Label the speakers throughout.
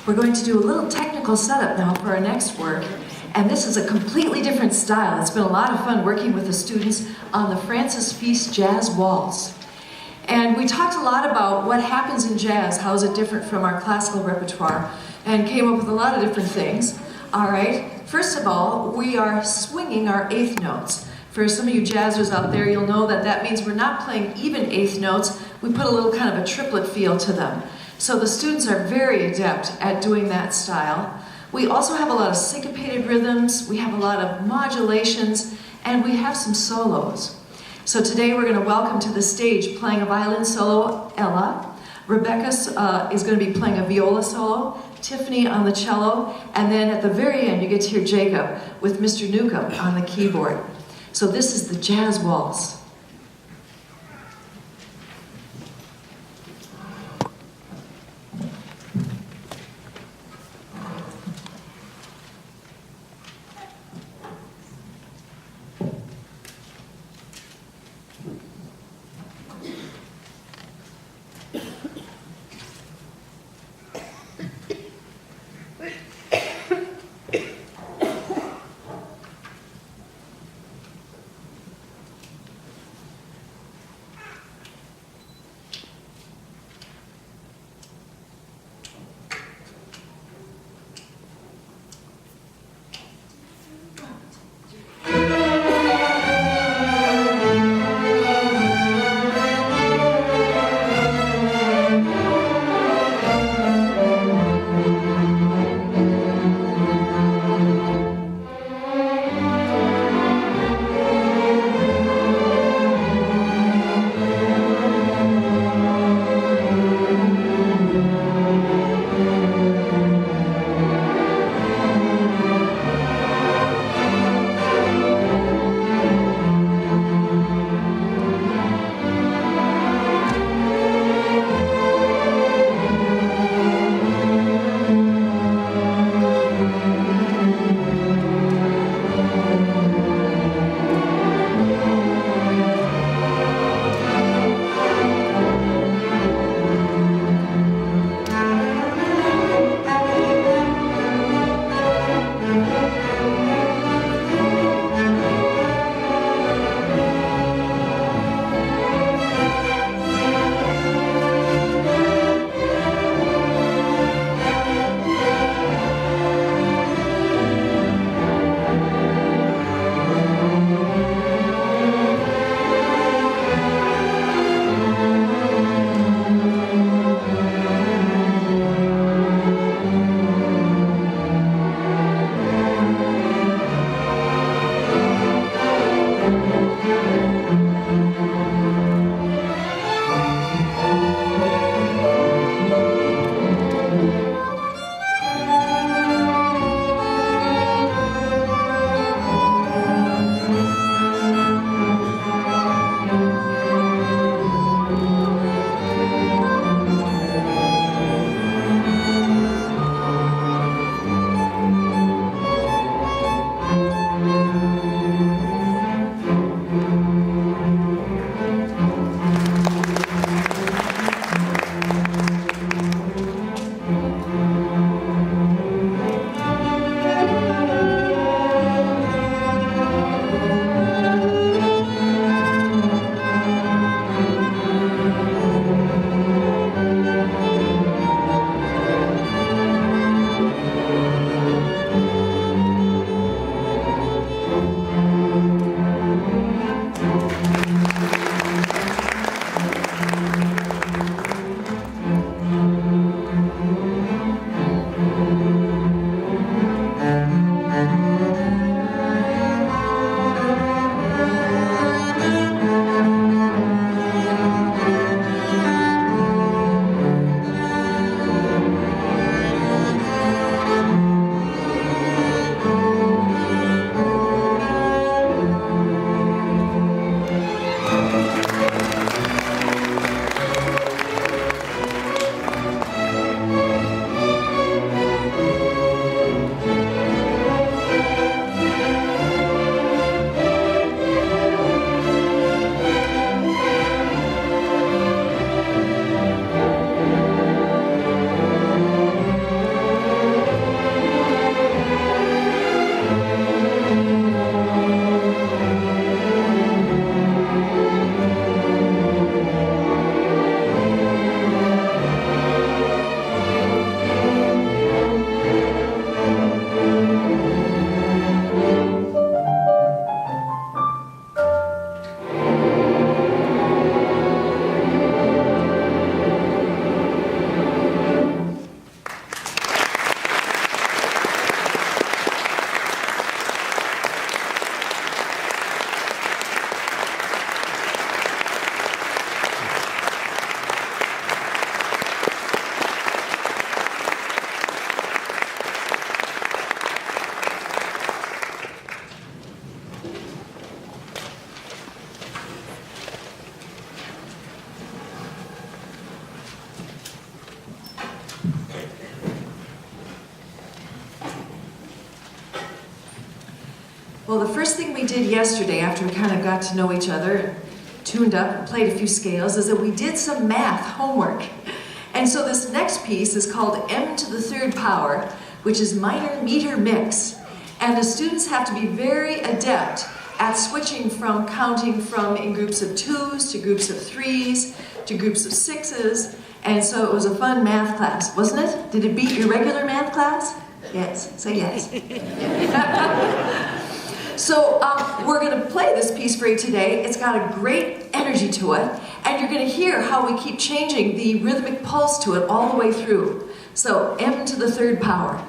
Speaker 1: We're going to do a little technical setup now for our next work, and this is a completely different style. It's been a lot of fun working with the students on the Francis Feast Jazz Waltz. And we talked a lot about what happens in jazz, how is it different from our classical repertoire, and came up with a lot of different things. All right, first of all, we are swinging our eighth notes. For some of you jazzers out there, you'll know that that means we're not playing even eighth notes. We put a little kind of a triplet feel to them. So the students are very adept at doing that style. We also have a lot of syncopated rhythms, we have a lot of modulations, and we have some solos. So today we're going to welcome to the stage playing a violin solo, Ella. Rebecca is going to be playing a viola solo, Tiffany on the cello, and then at the very end you get to hear Jacob with Mr. Newcomb on the keyboard. So this is the Jazz Waltz. Well, the first thing we did yesterday, after we kind of got to know each other and tuned up and played a few scales, is that we did some math homework. And so this next piece is called M to the third power, which is minor meter mix. And the students have to be very adept at switching from counting from in groups of 2s to groups of 3s to groups of 6s. And so it was a fun math class, wasn't it? Did it beat your regular math class? Yes, say yes. So we're going to play this piece for you today. It's got a great energy to it, and you're going to hear how we keep changing the rhythmic pulse to it all the way through. So M to the third power.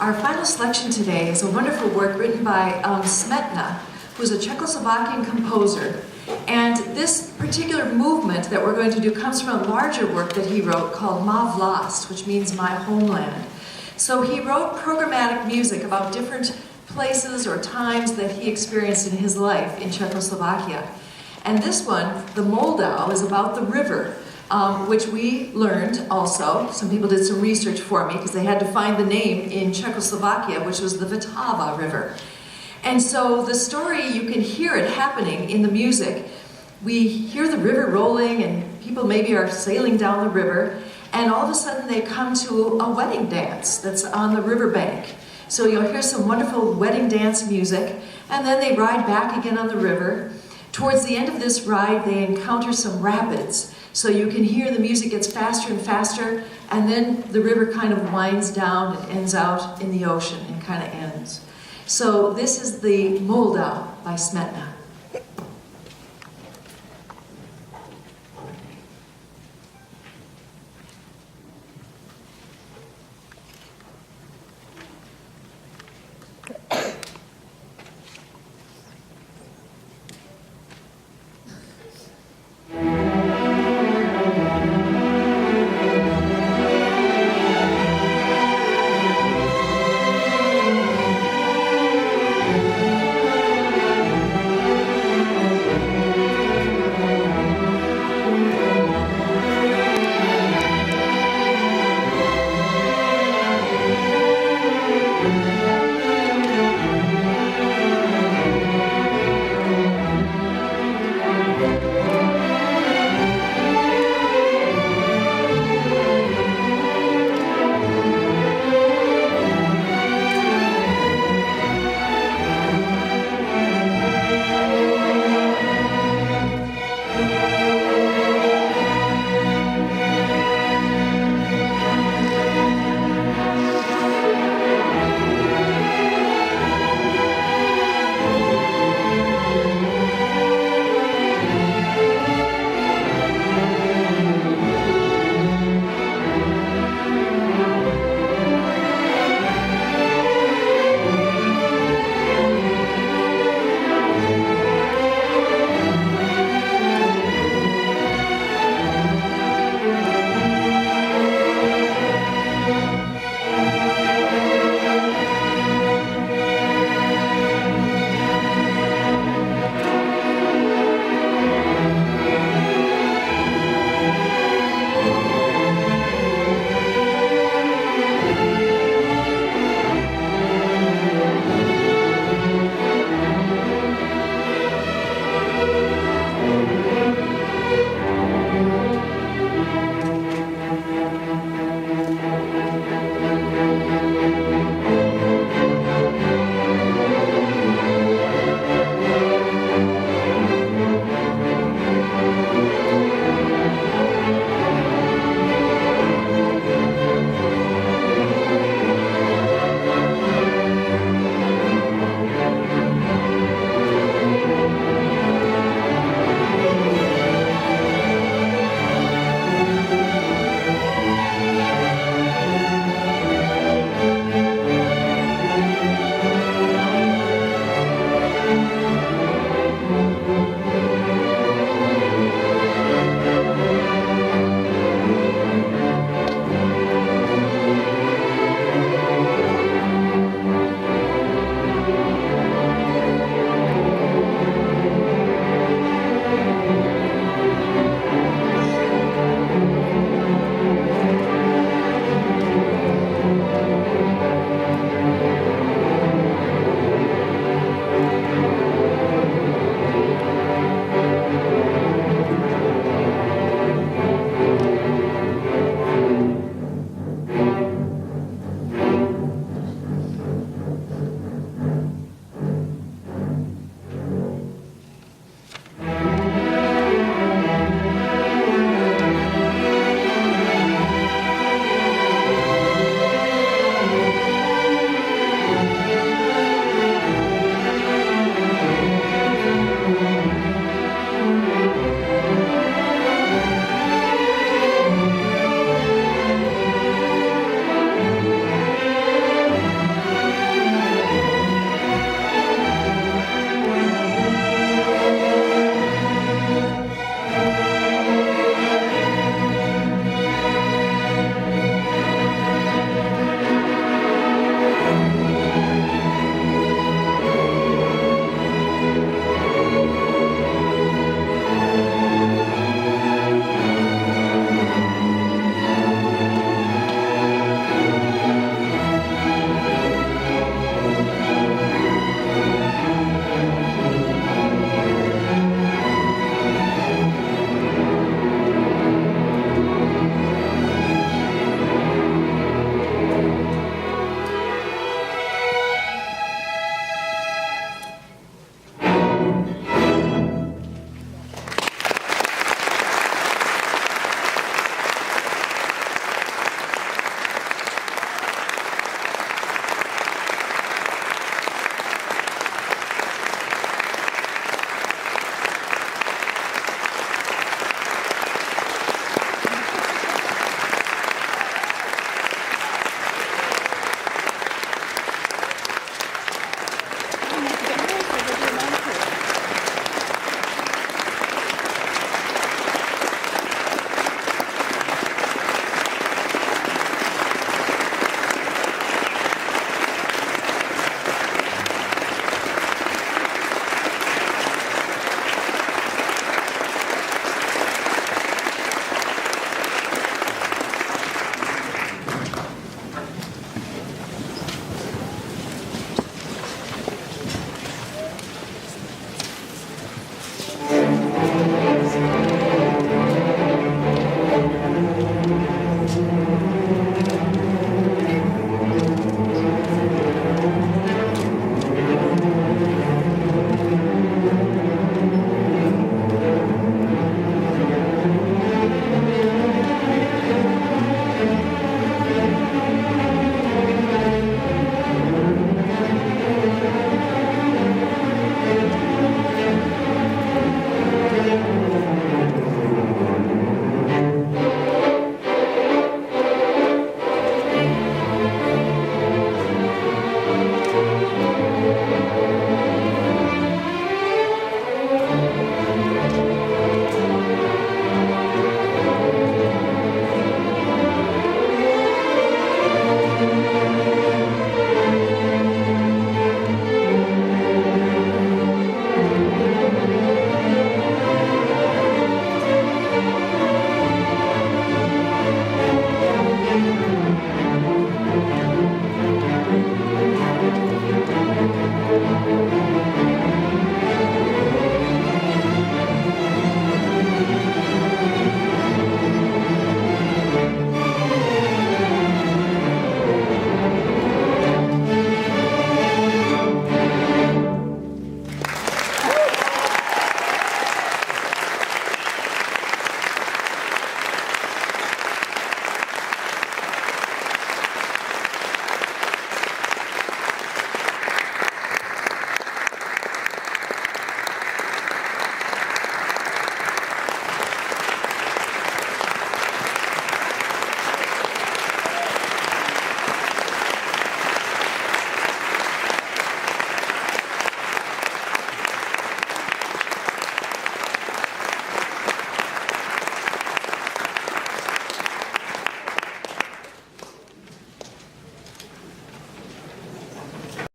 Speaker 1: Our final selection today is a wonderful work written by Smetana, who's a Czechoslovakian composer. And this particular movement that we're going to do comes from a larger work that he wrote called Má vlast, which means my homeland. So he wrote programmatic music about different places or times that he experienced in his life in Czechoslovakia. And this one, the Moldau, is about the river, which we learned also. Some people did some research for me because they had to find the name in Czechoslovakia, which was the Vltava River. And so the story, you can hear it happening in the music. We hear the river rolling and people maybe are sailing down the river, and all of a sudden they come to a wedding dance that's on the riverbank. So you'll hear some wonderful wedding dance music, and then they ride back again on the river. Towards the end of this ride, they encounter some rapids. So you can hear the music gets faster and faster, and then the river kind of winds down and ends out in the ocean and kind of ends. So this is the Moldau by Smetana.